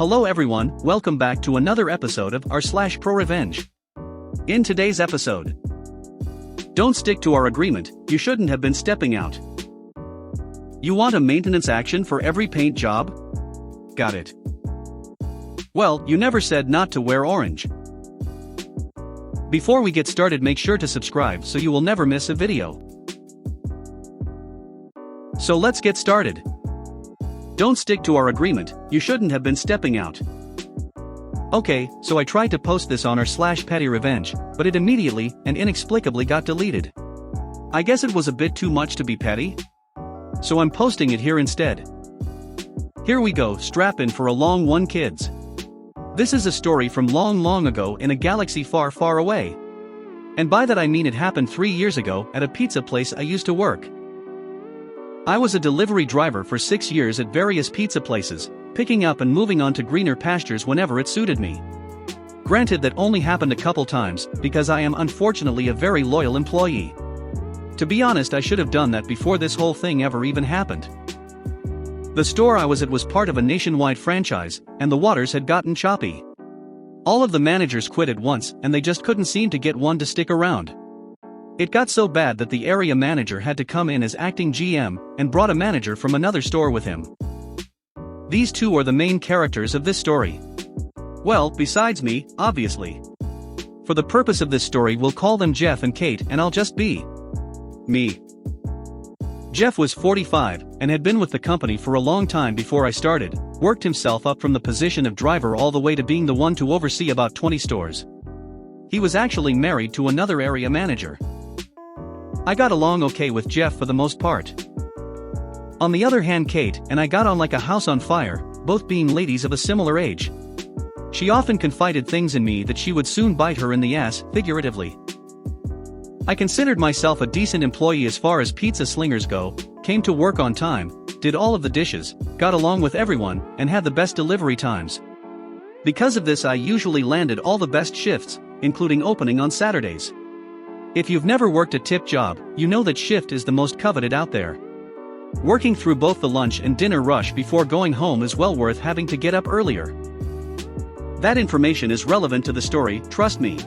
Hello everyone, welcome back to another episode of r/ProRevenge. In today's episode, don't stick to our agreement, you shouldn't have been stepping out. You want a maintenance action for every paint job? Got it. Well, you never said not to wear orange. Before we get started, make sure to subscribe so you will never miss a video. So let's get started. Don't stick to our agreement, you shouldn't have been stepping out. Okay, so I tried to post this on r/PettyRevenge, but it immediately and inexplicably got deleted. I guess it was a bit too much to be petty? So I'm posting it here instead. Here we go, strap in for a long one, kids. This is a story from long ago in a galaxy far away. And by that I mean it happened 3 years ago at a pizza place I used to work. I was a delivery driver for 6 years at various pizza places, picking up and moving on to greener pastures whenever it suited me. Granted, that only happened a couple times, because I am unfortunately a very loyal employee. To be honest, I should have done that before this whole thing ever even happened. The store I was at was part of a nationwide franchise, and the waters had gotten choppy. All of the managers quit at once, and they just couldn't seem to get one to stick around. It got so bad that the area manager had to come in as acting GM, and brought a manager from another store with him. These two are the main characters of this story. Well, besides me, obviously. For the purpose of this story we'll call them Jeff and Kate, and I'll just be me. Jeff was 45, and had been with the company for a long time before I started, worked himself up from the position of driver all the way to being the one to oversee about 20 stores. He was actually married to another area manager. I got along okay with Jeff for the most part. On the other hand, Kate and I got on like a house on fire, both being ladies of a similar age. She often confided things in me that she would soon bite her in the ass, figuratively. I considered myself a decent employee as far as pizza slingers go, came to work on time, did all of the dishes, got along with everyone, and had the best delivery times. Because of this I usually landed all the best shifts, including opening on Saturdays. If you've never worked a tip job, you know that shift is the most coveted out there. Working through both the lunch and dinner rush before going home is well worth having to get up earlier. That information is relevant to the story, trust me.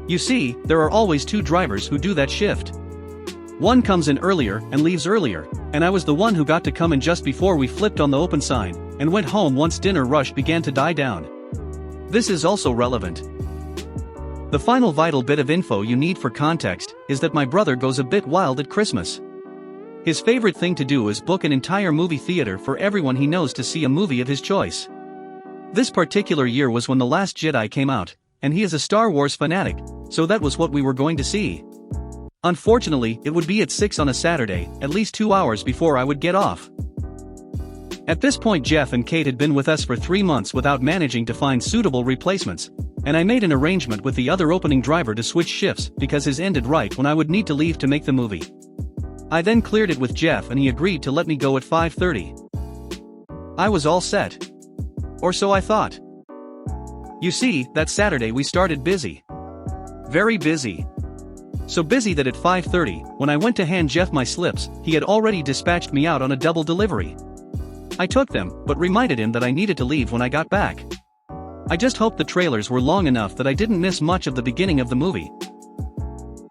You see, there are always two drivers who do that shift. One comes in earlier and leaves earlier, and I was the one who got to come in just before we flipped on the open sign, and went home once dinner rush began to die down. This is also relevant. The final vital bit of info you need for context is that my brother goes a bit wild at Christmas. His favorite thing to do is book an entire movie theater for everyone he knows to see a movie of his choice. This particular year was when The Last Jedi came out, and he is a Star Wars fanatic, so that was what we were going to see. Unfortunately, it would be at 6 on a Saturday, at least 2 hours before I would get off. At this point Jeff and Kate had been with us for 3 months without managing to find suitable replacements, and I made an arrangement with the other opening driver to switch shifts because his ended right when I would need to leave to make the movie. I then cleared it with Jeff and he agreed to let me go at 5:30. I was all set. Or so I thought. You see, that Saturday we started busy. Very busy. So busy that at 5:30, when I went to hand Jeff my slips, he had already dispatched me out on a double delivery. I took them, but reminded him that I needed to leave when I got back. I just hoped the trailers were long enough that I didn't miss much of the beginning of the movie.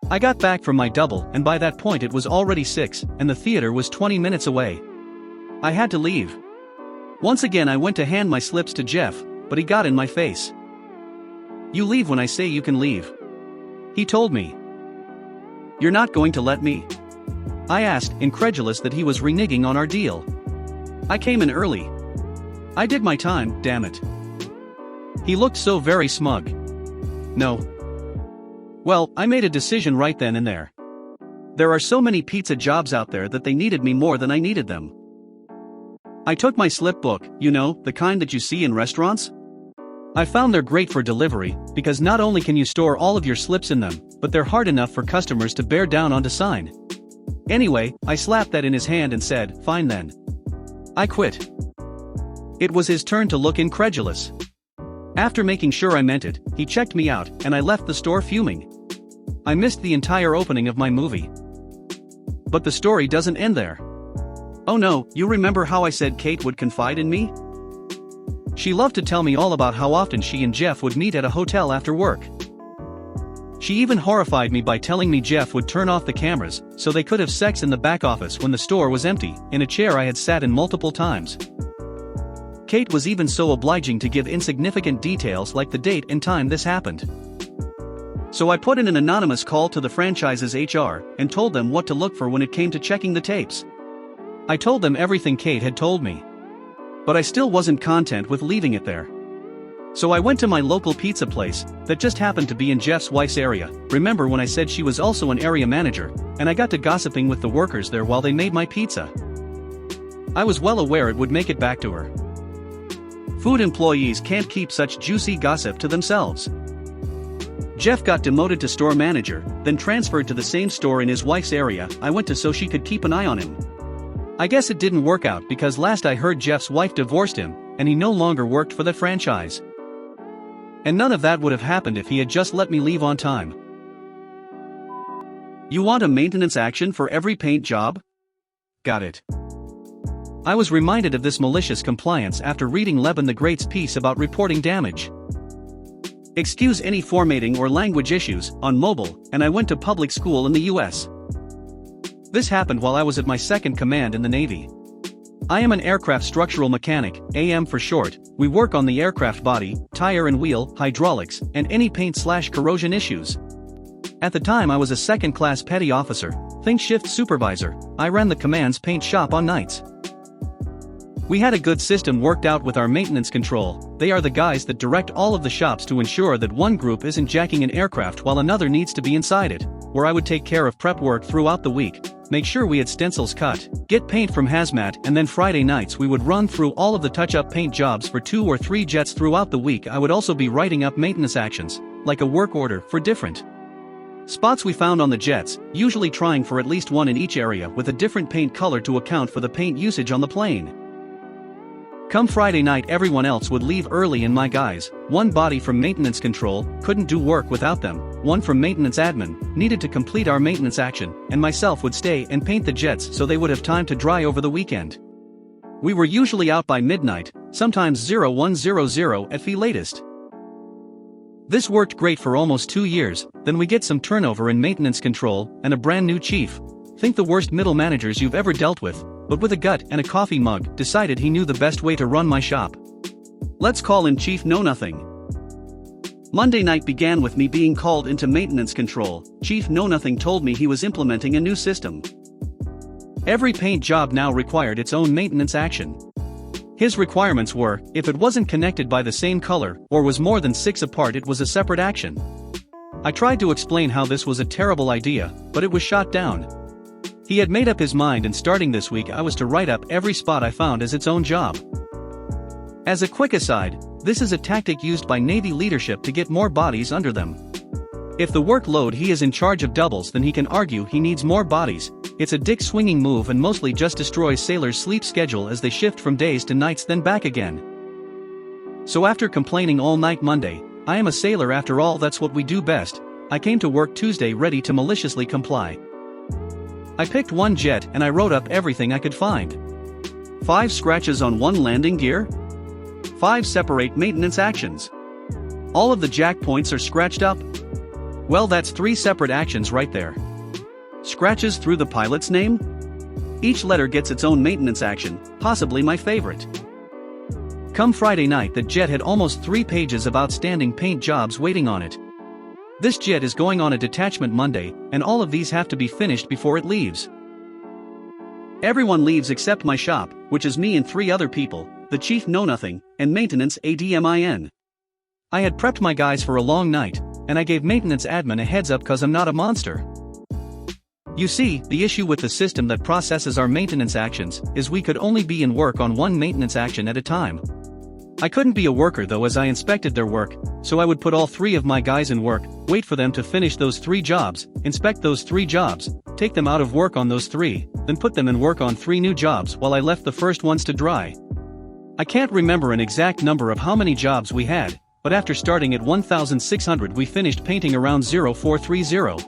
I got back from my double, and by that point it was already 6, and the theater was 20 minutes away. I had to leave. Once again I went to hand my slips to Jeff, but he got in my face. "You leave when I say you can leave," he told me. "You're not going to let me?" I asked, incredulous that he was reneging on our deal. "I came in early. I did my time, damn it." He looked so very smug. "No." Well, I made a decision right then and there. There are so many pizza jobs out there that they needed me more than I needed them. I took my slip book, you know, the kind that you see in restaurants. I found they're great for delivery, because not only can you store all of your slips in them, but they're hard enough for customers to bear down on to sign. Anyway, I slapped that in his hand and said, "Fine then." I quit. It was his turn to look incredulous. After making sure I meant it, he checked me out, and I left the store fuming. I missed the entire opening of my movie. But the story doesn't end there. Oh no, you remember how I said Kate would confide in me? She loved to tell me all about how often she and Jeff would meet at a hotel after work. She even horrified me by telling me Jeff would turn off the cameras so they could have sex in the back office when the store was empty, in a chair I had sat in multiple times. Kate was even so obliging to give insignificant details like the date and time this happened. So I put in an anonymous call to the franchise's HR and told them what to look for when it came to checking the tapes. I told them everything Kate had told me. But I still wasn't content with leaving it there. So I went to my local pizza place that just happened to be in Jeff's wife's area. Remember when I said she was also an area manager, and I got to gossiping with the workers there while they made my pizza. I was well aware it would make it back to her. Food employees can't keep such juicy gossip to themselves. Jeff got demoted to store manager, then transferred to the same store in his wife's area I went to so she could keep an eye on him. I guess it didn't work out because last I heard Jeff's wife divorced him, and he no longer worked for the franchise. And none of that would have happened if he had just let me leave on time. You want a maintenance action for every paint job? Got it. I was reminded of this malicious compliance after reading Leban the Great's piece about reporting damage. Excuse any formatting or language issues on mobile, and I went to public school in the US. This happened while I was at my second command in the Navy. I am an aircraft structural mechanic, AM for short. We work on the aircraft body, tire and wheel, hydraulics, and any paint/corrosion issues. At the time I was a second-class petty officer, think shift supervisor. I ran the command's paint shop on nights. We had a good system worked out with our maintenance control. They are the guys that direct all of the shops to ensure that one group isn't jacking an aircraft while another needs to be inside it, where I would take care of prep work throughout the week, make sure we had stencils cut, get paint from hazmat, and then Friday nights we would run through all of the touch-up paint jobs for 2 or 3 jets throughout the week. I would also be writing up maintenance actions, like a work order for different spots we found on the jets, usually trying for at least one in each area with a different paint color to account for the paint usage on the plane. Come Friday night everyone else would leave early and my guys, one body from maintenance control, couldn't do work without them, one from maintenance admin, needed to complete our maintenance action, and myself would stay and paint the jets so they would have time to dry over the weekend. We were usually out by midnight, sometimes 0100 at the latest. This worked great for almost 2 years, then we get some turnover in maintenance control, and a brand new chief. Think the worst middle managers you've ever dealt with, but with a gut and a coffee mug, decided he knew the best way to run my shop. Let's call him Chief Know Nothing. Monday night began with me being called into maintenance control. Chief Know Nothing told me he was implementing a new system. Every paint job now required its own maintenance action. His requirements were, if it wasn't connected by the same color, or was more than 6 apart, it was a separate action. I tried to explain how this was a terrible idea, but it was shot down. He had made up his mind, and starting this week I was to write up every spot I found as its own job. As a quick aside, this is a tactic used by Navy leadership to get more bodies under them. If the workload he is in charge of doubles, then he can argue he needs more bodies. It's a dick-swinging move and mostly just destroys sailors' sleep schedule as they shift from days to nights then back again. So after complaining all night Monday, I am a sailor after all, that's what we do best, I came to work Tuesday ready to maliciously comply. I picked one jet and I wrote up everything I could find. 5 scratches on one landing gear. 5 separate maintenance actions. All of the jack points are scratched up. Well, that's 3 separate actions right there. Scratches through the pilot's name? Each letter gets its own maintenance action, possibly my favorite. Come Friday night, that jet had almost 3 pages of outstanding paint jobs waiting on it. This jet is going on a detachment Monday, and all of these have to be finished before it leaves. Everyone leaves except my shop, which is me and 3 other people, the Chief Know Nothing, and maintenance admin. I had prepped my guys for a long night, and I gave maintenance admin a heads up cause I'm not a monster. You see, the issue with the system that processes our maintenance actions is we could only be in work on one maintenance action at a time. I couldn't be a worker though as I inspected their work, so I would put all 3 of my guys in work, wait for them to finish those 3 jobs, inspect those 3 jobs, take them out of work on those 3, then put them in work on 3 new jobs while I left the first ones to dry. I can't remember an exact number of how many jobs we had, but after starting at 1,600 we finished painting around 0430.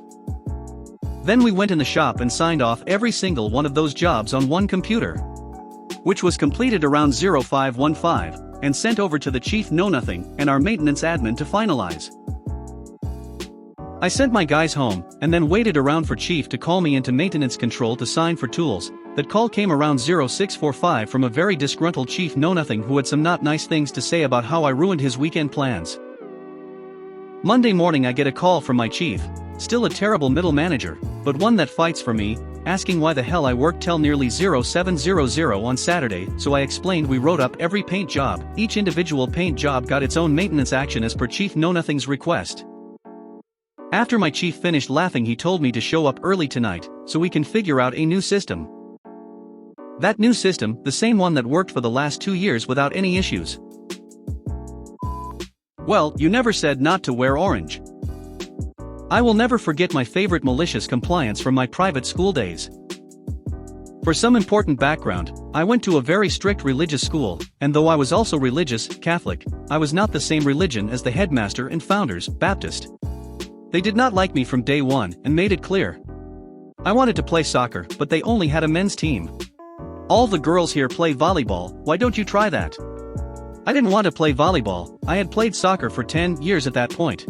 Then we went in the shop and signed off every single one of those jobs on one computer, which was completed around 0515. and sent over to the chief know-nothing and our maintenance admin to finalize. I sent my guys home, and then waited around for chief to call me into maintenance control to sign for tools. That call came around 0645 from a very disgruntled chief know-nothing who had some not nice things to say about how I ruined his weekend plans. Monday morning I get a call from my chief, still a terrible middle manager, but one that fights for me, asking why the hell I worked till nearly 0700 on Saturday. So I explained we wrote up every paint job. Each individual paint job got its own maintenance action as per chief know-nothing's request. After my chief finished laughing, he told me to show up early tonight, so we can figure out a new system. That new system, the same one that worked for the last 2 years without any issues. Well, you never said not to wear orange. I will never forget my favorite malicious compliance from my private school days. For some important background, I went to a very strict religious school, and though I was also religious, Catholic, I was not the same religion as the headmaster and founders, Baptist. They did not like me from day one and made it clear. I wanted to play soccer, but they only had a men's team. All the girls here play volleyball, why don't you try that? I didn't want to play volleyball, I had played soccer for 10 years at that point.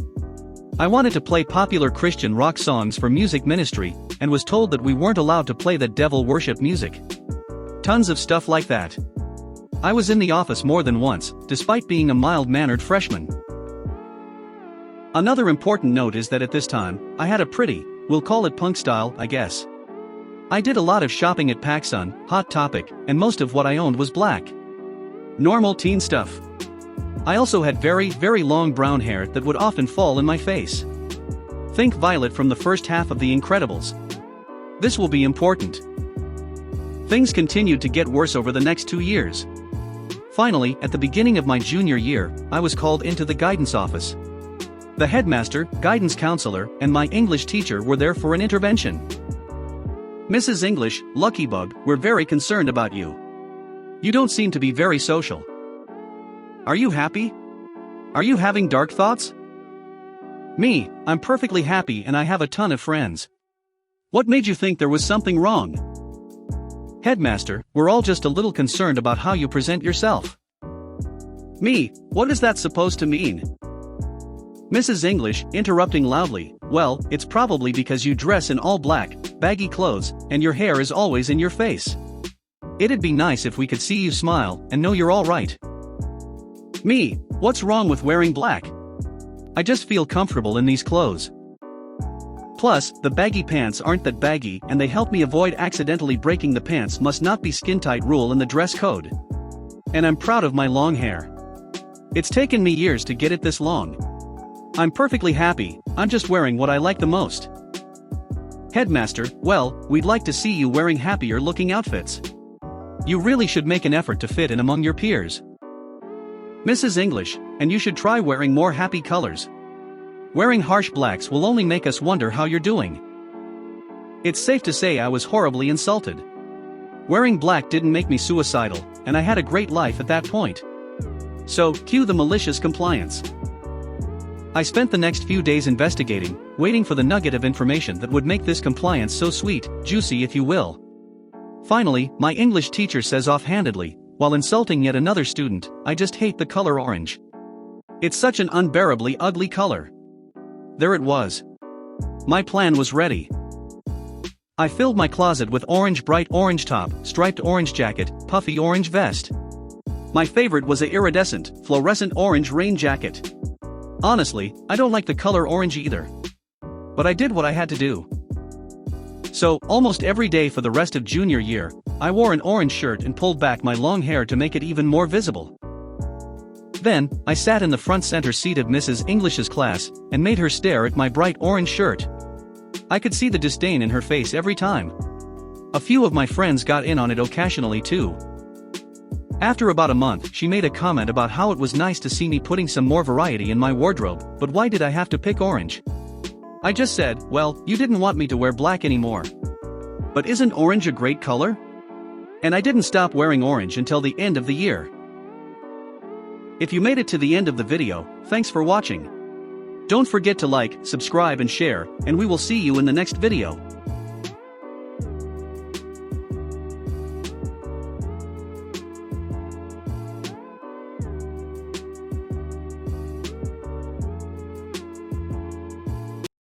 I wanted to play popular Christian rock songs for music ministry, and was told that we weren't allowed to play that devil worship music. Tons of stuff like that. I was in the office more than once, despite being a mild-mannered freshman. Another important note is that at this time, I had a pretty, we'll call it punk style, I guess. I did a lot of shopping at PacSun, Hot Topic, and most of what I owned was black. Normal teen stuff. I also had very, very long brown hair that would often fall in my face. Think Violet from the first half of The Incredibles. This will be important. Things continued to get worse over the next 2 years. Finally, at the beginning of my junior year, I was called into the guidance office. The headmaster, guidance counselor, and my English teacher were there for an intervention. Mrs. English, Luckybug, we're very concerned about you. You don't seem to be very social. Are you happy? Are you having dark thoughts? Me, I'm perfectly happy and I have a ton of friends. What made you think there was something wrong? Headmaster, we're all just a little concerned about how you present yourself. Me, what is that supposed to mean? Mrs. English, interrupting loudly, well, it's probably because you dress in all black, baggy clothes, and your hair is always in your face. It'd be nice if we could see you smile and know you're all right. Me, what's wrong with wearing black? I just feel comfortable in these clothes. Plus, the baggy pants aren't that baggy and they help me avoid accidentally breaking the pants must not be skin tight rule in the dress code. And I'm proud of my long hair. It's taken me years to get it this long. I'm perfectly happy, I'm just wearing what I like the most. Headmaster, well, we'd like to see you wearing happier looking outfits. You really should make an effort to fit in among your peers. Mrs. English, and you should try wearing more happy colors. Wearing harsh blacks will only make us wonder how you're doing. It's safe to say I was horribly insulted. Wearing black didn't make me suicidal, and I had a great life at that point. So, cue the malicious compliance. I spent the next few days investigating, waiting for the nugget of information that would make this compliance so sweet, juicy if you will. Finally, my English teacher says offhandedly, while insulting yet another student, I just hate the color orange. It's such an unbearably ugly color. There it was. My plan was ready. I filled my closet with orange, bright orange top, striped orange jacket, puffy orange vest. My favorite was a iridescent, fluorescent orange rain jacket. Honestly, I don't like the color orange either. But I did what I had to do. So, almost every day for the rest of junior year, I wore an orange shirt and pulled back my long hair to make it even more visible. Then, I sat in the front center seat of Mrs. English's class, and made her stare at my bright orange shirt. I could see the disdain in her face every time. A few of my friends got in on it occasionally too. After about a month, she made a comment about how it was nice to see me putting some more variety in my wardrobe, but why did I have to pick orange? I just said, well, you didn't want me to wear black anymore. But isn't orange a great color? And I didn't stop wearing orange until the end of the year. If you made it to the end of the video, thanks for watching. Don't forget to like, subscribe and share, and we will see you in the next video.